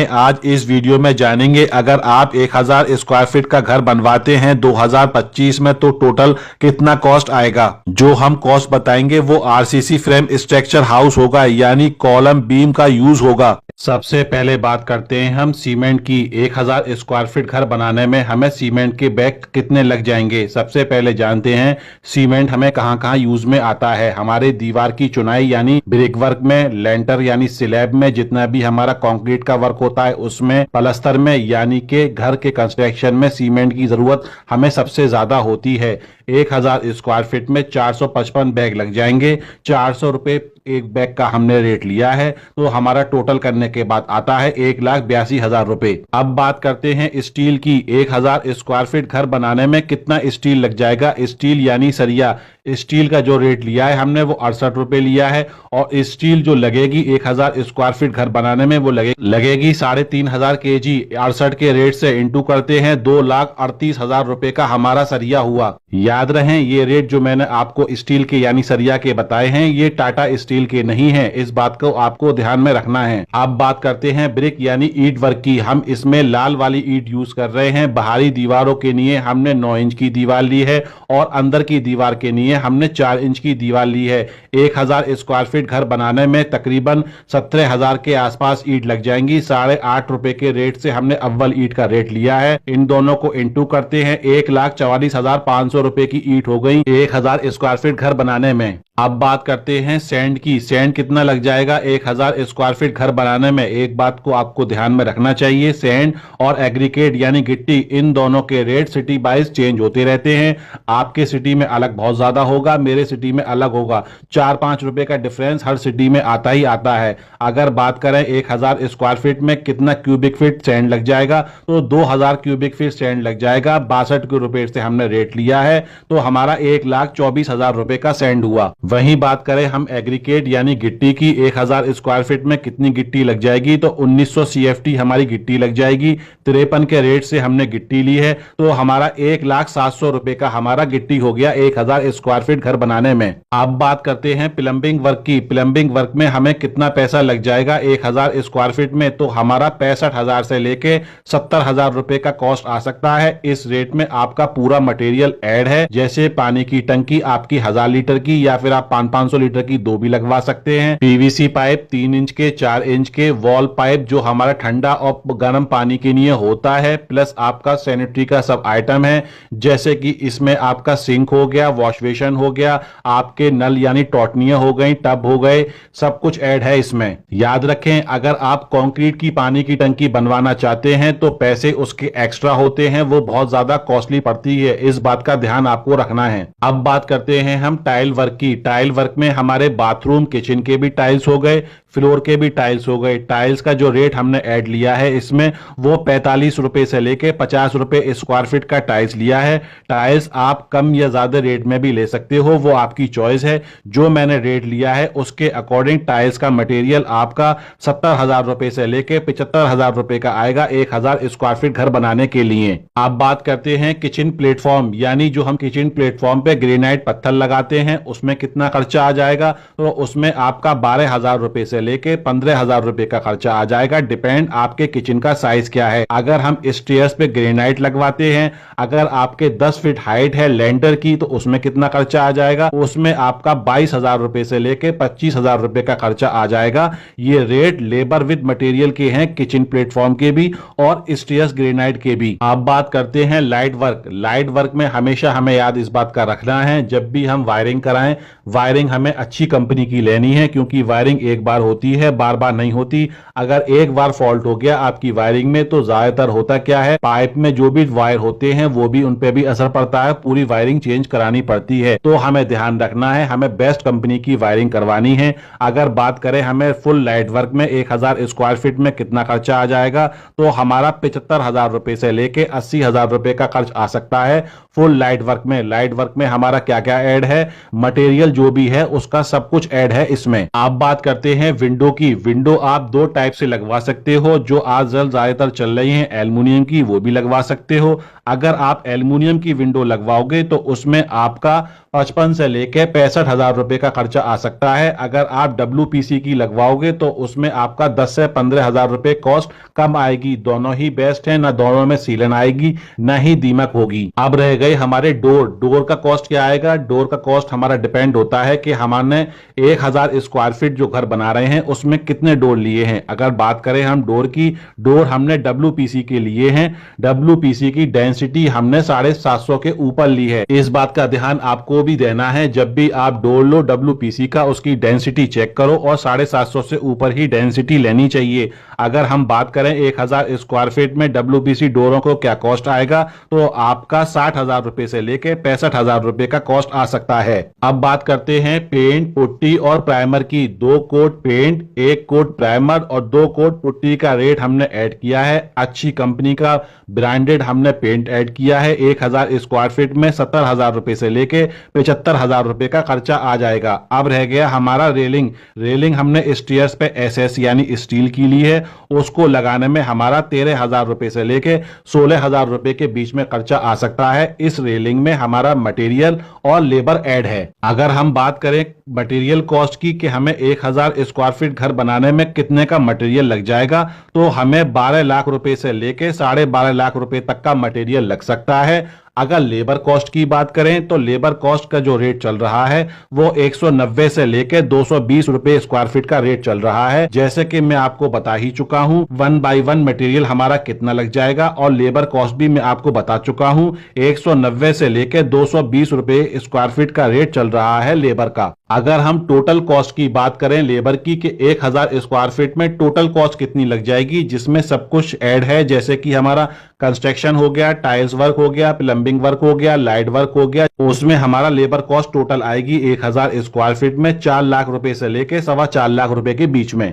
आज इस वीडियो में जानेंगे अगर आप 1000 स्क्वायर फीट का घर बनवाते हैं 2025 में तो टोटल कितना कॉस्ट आएगा। जो हम कॉस्ट बताएंगे वो आरसीसी फ्रेम स्ट्रक्चर हाउस होगा, यानी कॉलम बीम का यूज होगा। सबसे पहले बात करते हैं हम सीमेंट की। 1000 स्क्वायर फीट घर बनाने में हमें सीमेंट के बैग कितने लग जाएंगे। सबसे पहले जानते हैं सीमेंट हमें कहां कहां यूज में आता है। हमारे दीवार की चुनाई यानी ब्रिक वर्क में, लेंटर यानी स्लैब में, जितना भी हमारा कंक्रीट का वर्क होता है उसमें, पलस्तर में यानी के घर के कंस्ट्रक्शन में सीमेंट की जरूरत हमें सबसे ज्यादा होती है। 1000 स्क्वायर फीट में 455 बैग लग जाएंगे। 400 रुपए एक बैग का हमने रेट लिया है, तो हमारा टोटल करने के बाद आता है 1,82,000 रुपए। अब बात करते हैं स्टील की। 1000 स्क्वायर फीट घर बनाने में कितना स्टील लग जाएगा। स्टील यानी सरिया, स्टील का जो रेट लिया है हमने वो 68 रुपए लिया है। और स्टील जो लगेगी 1000 स्क्वायर फीट घर बनाने में वो लगेगी 3,500 केजी। 68 के रेट से इंटू करते हैं 2,38,000 रुपए का हमारा सरिया हुआ। याद रहे ये रेट जो मैंने आपको स्टील के यानी सरिया के बताए हैं ये टाटा स्टील के नहीं है, इस बात को आपको ध्यान में रखना है। अब बात करते हैं ब्रिक यानी ईंट वर्क की। हम इसमें लाल वाली ईंट यूज कर रहे हैं। बाहरी दीवारों के लिए हमने 9 इंच की दीवार ली है और अंदर की दीवार के लिए हमने 4 इंच की दीवार ली है। 1000 स्क्वायर फीट घर बनाने में तकरीबन 17,000 के आसपास ईंट लग जाएंगी। 8.5 रुपए के रेट से हमने अव्वल ईंट का रेट लिया है। इन दोनों को इंटू करते हैं 1,44,500 रुपए की ईंट हो गई 1000 स्क्वायर फीट घर बनाने में। अब बात करते हैं सैंड की। सैंड कितना लग जाएगा 1000 स्क्वायर फीट घर बनाने में। एक बात को आपको ध्यान में रखना चाहिए, सैंड और एग्रीकेट यानी गिट्टी, इन दोनों के रेट सिटी वाइज चेंज होते रहते हैं। आपके सिटी में अलग बहुत ज्यादा होगा, मेरे सिटी में अलग होगा। 4-5 रुपए का डिफरेंस हर सिटी में आता ही आता है। अगर बात करें 1000 स्क्वायर फीट में कितना क्यूबिक फीट सैंड लग जाएगा तो 2000 क्यूबिक फीट सैंड लग जाएगा। 62 रुपए से हमने रेट लिया है, तो हमारा 1,24,000 रुपए का सैंड हुआ। वहीं बात करें हम एग्रीकेट यानी गिट्टी की, 1000 स्क्वायर फीट में कितनी गिट्टी लग जाएगी तो 1900 CFT हमारी गिट्टी लग जाएगी। 53 के रेट से हमने गिट्टी ली है, तो हमारा 1,07,000 रुपए का हमारा गिट्टी हो गया 1000 स्क्वायर फीट घर बनाने में। अब बात करते हैं प्लम्बिंग वर्क की। प्लम्बिंग वर्क में हमें कितना पैसा लग जाएगा 1000 स्क्वायर फीट में, तो हमारा 65,000 से लेके 70,000 रुपए का कॉस्ट आ सकता है। इस रेट में आपका पूरा मटेरियल ऐड है, जैसे पानी की टंकी आपकी 1000 लीटर की, या फिर आप 500 लीटर की 2 भी लगवा सकते हैं। PVC पाइप 3 इंच के, 4 इंच के, वॉल पाइप जो हमारा ठंडा और गर्म पानी के लिए होता है, प्लस आपका सैनिटरी का सब आइटम है, जैसे कि इसमें आपका सिंक हो गया, वॉश बेसिन हो गया, आपके नल यानी टॉटनियां हो गई, टब हो गए, सब कुछ ऐड है इसमें। याद रखें अगर आप कंक्रीट की पानी की टंकी बनवाना चाहते हैं तो पैसे उसके एक्स्ट्रा होते हैं, वो बहुत ज्यादा कॉस्टली पड़ती है, इस बात का ध्यान आपको रखना है। अब बात करते हैं हम टाइल वर्क की। टाइल वर्क में हमारे बाथरूम किचन के भी टाइल्स हो गए, फ्लोर के भी टाइल्स हो गए। टाइल्स का जो रेट हमने ऐड लिया है इसमें वो 45 रुपए से लेके 50 रुपए स्क्वायर फीट का टाइल्स लिया है। टाइल्स आप कम या ज्यादा रेट में भी ले सकते हो, वो आपकी चॉइस है। जो मैंने रेट लिया है उसके अकॉर्डिंग टाइल्स का मटेरियल आपका 70,000 रुपए से लेके 75,000 रुपए का आएगा 1000 स्क्वायर फीट घर बनाने के लिए। आप बात करते हैं किचन प्लेटफॉर्म, यानी जो हम किचन प्लेटफॉर्म पे ग्रेनाइट पत्थर लगाते हैं उसमें कितना खर्चा आ जाएगा, तो उसमें आपका 12,000 रुपए से लेके 15,000 रुपए का खर्चा आ जाएगा। डिपेंड आपके किचन का साइज क्या है। अगर हम स्टेयर्स पे ग्रेनाइट लगवाते हैं, अगर आपके 10 फीट हाइट है लेंटर की, तो उसमें कितना खर्चा आ जाएगा, उसमें आपका 22,000 रुपए से लेके 25,000 रुपए का खर्चा आ जाएगा। ये रेट लेबर विद मटेरियल के हैं, किचन प्लेटफॉर्म के भी और स्टेयर्स ग्रेनाइट के भी। आप बात करते हैं लाइट वर्क। लाइट वर्क में हमेशा हमें याद इस बात का रखना है, जब भी हम वायरिंग कराएं, वायरिंग हमें अच्छी कंपनी की लेनी है, क्योंकि वायरिंग एक बार होती है, बार बार नहीं होती। अगर एक बार फॉल्ट हो गया आपकी वायरिंग में तो ज्यादातर होता क्या है, पाइप में जो भी वायर होते हैं वो भी उन पे भी असर पड़ता है, पूरी वायरिंग चेंज करानी पड़ती है। तो हमें ध्यान रखना है, हमें बेस्ट कंपनी की वायरिंग करवानी है। अगर बात करें हमें फुल लाइट वर्क में 1000 स्क्वायर फीट में कितना खर्चा आ जाएगा, तो हमारा 75,000 रुपए से लेके 80,000 रुपए का खर्च आ सकता है फुल लाइट वर्क में। लाइट वर्क में हमारा क्या क्या ऐड है, मटेरियल जो भी है उसका सब कुछ ऐड है इसमें। आप बात करते हैं विंडो की। विंडो आप दो टाइप से लगवा सकते हो, जो आजकल ज्यादातर चल रही है एल्युमिनियम की, वो भी लगवा सकते हो। अगर आप एल्युमिनियम की विंडो लगवाओगे तो उसमें आपका 55 से लेके 65,000 रुपए का खर्चा आ सकता है। अगर आप WPC की लगवाओगे तो उसमें आपका 10 से 15,000 रुपए कॉस्ट कम आएगी। दोनों ही बेस्ट है, ना दोनों में सीलन आएगी ना ही दीमक होगी। अब रह गए हमारे डोर का कॉस्ट क्या आएगा। डोर का कॉस्ट हमारा डिपेंड होता है कि हमने 1000 स्क्वायर फीट जो घर बना रहे हैं उसमें कितने डोर लिए हैं। अगर बात करें हम डोर की, डोर हमने WPC के लिए हैं। WPC की डेंसिटी हमने 750 के ऊपर ली है। इस बात का ध्यान आपको भी देना है, जब भी आप डोर लो WPC का उसकी डेंसिटी चेक करो और 750 से ऊपर ही डेंसिटी लेनी चाहिए। अगर हम बात करें 1000 स्क्वायर फीट में WPC डोरों को क्या कॉस्ट आएगा, तो आपका 60,000 रुपए से लेके 65,000 रुपए का कॉस्ट आ सकता है। अब बात करते हैं पेंट, पुट्टी और प्राइमर की। 2 कोट पेंट, 1 कोट प्राइमर और 2 कोट पुट्टी का रेट हमने ऐड किया है। अच्छी कंपनी का ब्रांडेड हमने पेंट ऐड किया है। 1000 स्क्वायर फीट में 70,000 रुपए से लेके 75,000 रुपए का खर्चा आ जाएगा। अब रह गया हमारा रेलिंग हमने स्टेयर्स पे SS यानी स्टील की ली है। उसको लगाने में हमारा 13,000 रुपए से लेके 16,000 रुपए के बीच में खर्चा आ सकता है। इस रेलिंग में हमारा मटेरियल और लेबर ऐड है। अगर हम बात करें मटेरियल कॉस्ट की कि हमें 1000 स्क्वायर फीट घर बनाने में कितने का मटेरियल लग जाएगा, तो हमें 12 लाख रुपए से लेके 12.5 लाख रुपए तक का मटेरियल लग सकता है। अगर लेबर कॉस्ट की बात करें तो लेबर कॉस्ट का जो रेट चल रहा है वो 190 से लेके 220 रुपए स्क्वायर फीट का रेट चल रहा है। जैसे कि मैं आपको बता ही चुका हूं 1 बाई 1 मटेरियल हमारा कितना लग जाएगा और लेबर कॉस्ट भी मैं आपको बता चुका हूं 190 से लेके 220 रुपए स्क्वायर फीट का रेट चल रहा है लेबर का। अगर हम टोटल कॉस्ट की बात करें लेबर की कि 1000 स्क्वायर फीट में टोटल कॉस्ट कितनी लग जाएगी, जिसमें सब कुछ ऐड है, जैसे कि हमारा कंस्ट्रक्शन हो गया, टाइल्स वर्क हो गया, प्लम्बिंग वर्क हो गया, लाइट वर्क हो गया, उसमें हमारा लेबर कॉस्ट टोटल आएगी 1000 स्क्वायर फीट में 4 लाख रुपए से लेके 4.25 लाख रुपए के बीच में।